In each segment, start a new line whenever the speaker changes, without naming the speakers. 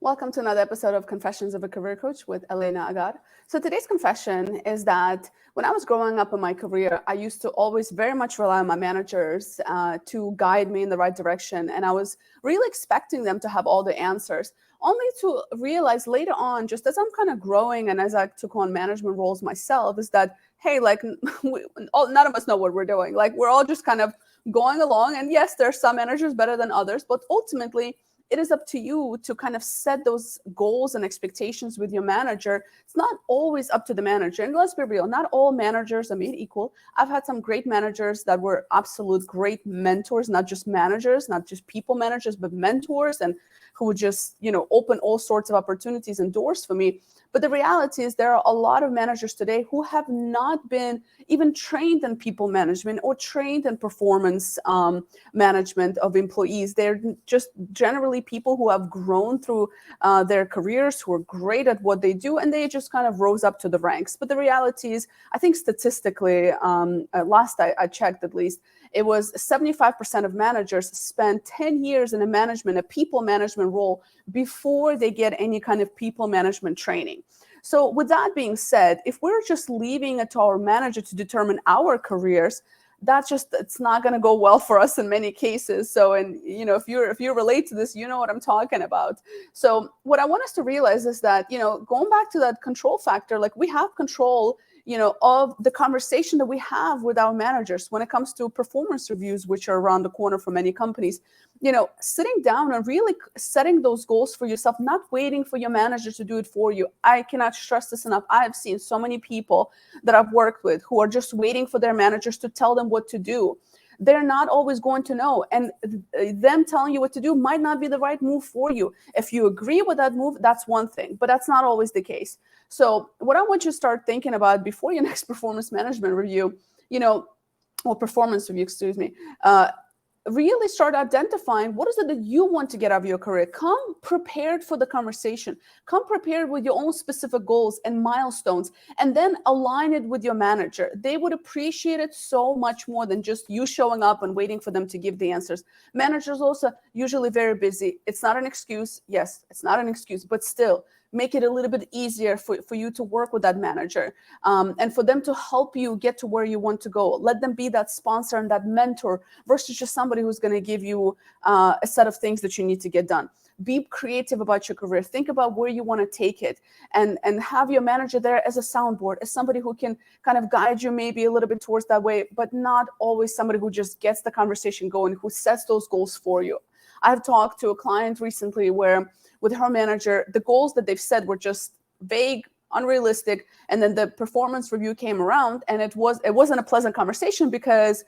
Welcome to another episode of Confessions of a Career Coach with Elena Agar. So today's confession is that when I was growing up in my career, I used to always very much rely on my managers to guide me in the right direction. And I was really expecting them to have all the answers, only to realize later on, just as I'm kind of growing and as I took on management roles myself, is that, hey, like none of us know what we're doing. Like we're all just kind of going along. And yes, there are some managers better than others, but ultimately, it is up to you to kind of set those goals and expectations with your manager. It's not always up to the manager. And let's be real, not all managers are made equal. I've had some great managers that were absolute great mentors, not just managers, not just people managers, but mentors, and who would just, open all sorts of opportunities and doors for me. But the reality is there are a lot of managers today who have not been even trained in people management or trained in performance management of employees. They're just generally people who have grown through their careers, who are great at what they do, and they just kind of rose up to the ranks. But the reality is, I think statistically, last I checked at least, it was 75% of managers spend 10 years in a people management role before they get any kind of people management training. So with that being said, if we're just leaving it to our manager to determine our careers, it's not going to go well for us in many cases. So, and if you relate to this, you know what I'm talking about. So what I want us to realize is that, going back to that control factor, like we have control of the conversation that we have with our managers when it comes to performance reviews, which are around the corner for many companies. Sitting down and really setting those goals for yourself, not waiting for your manager to do it for you. I cannot stress this enough. I have seen so many people that I've worked with who are just waiting for their managers to tell them what to do. They're not always going to know. And them telling you what to do might not be the right move for you. If you agree with that move, that's one thing, but that's not always the case. So what I want you to start thinking about before your next performance management review, or performance review, excuse me, really start identifying what is it that you want to get out of your career. Come prepared for the conversation. Come prepared with your own specific goals and milestones, and then align it with your manager. They would appreciate it so much more than just you showing up and waiting for them to give the answers. Managers also usually very busy. It's not an excuse. Yes, it's not an excuse, but still, make it a little bit easier for you to work with that manager and for them to help you get to where you want to go. Let them be that sponsor and that mentor versus just somebody who's going to give you a set of things that you need to get done. Be creative about your career. Think about where you want to take it, and have your manager there as a soundboard, as somebody who can kind of guide you maybe a little bit towards that way, but not always somebody who just gets the conversation going, who sets those goals for you. I've talked to a client recently where with her manager, the goals that they've set were just vague, unrealistic. And then the performance review came around, and it wasn't a pleasant conversation because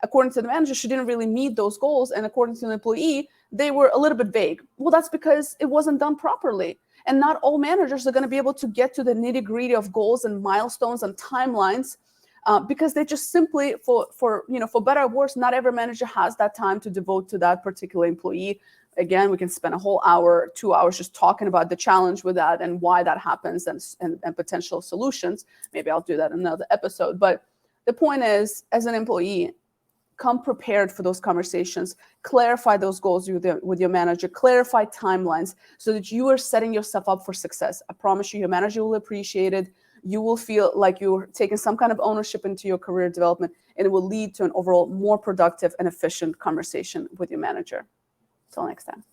according to the manager, she didn't really meet those goals. And according to the employee, they were a little bit vague. Well, that's because it wasn't done properly. And not all managers are going to be able to get to the nitty-gritty of goals and milestones and timelines because they just simply, for better or worse, not every manager has that time to devote to that particular employee. Again, we can spend a whole hour, 2 hours just talking about the challenge with that and why that happens and potential solutions. Maybe I'll do that in another episode. But the point is, as an employee, come prepared for those conversations. Clarify those goals with your manager. Clarify timelines so that you are setting yourself up for success. I promise you, your manager will appreciate it. You will feel like you're taking some kind of ownership into your career development, and it will lead to an overall more productive and efficient conversation with your manager. Till next time.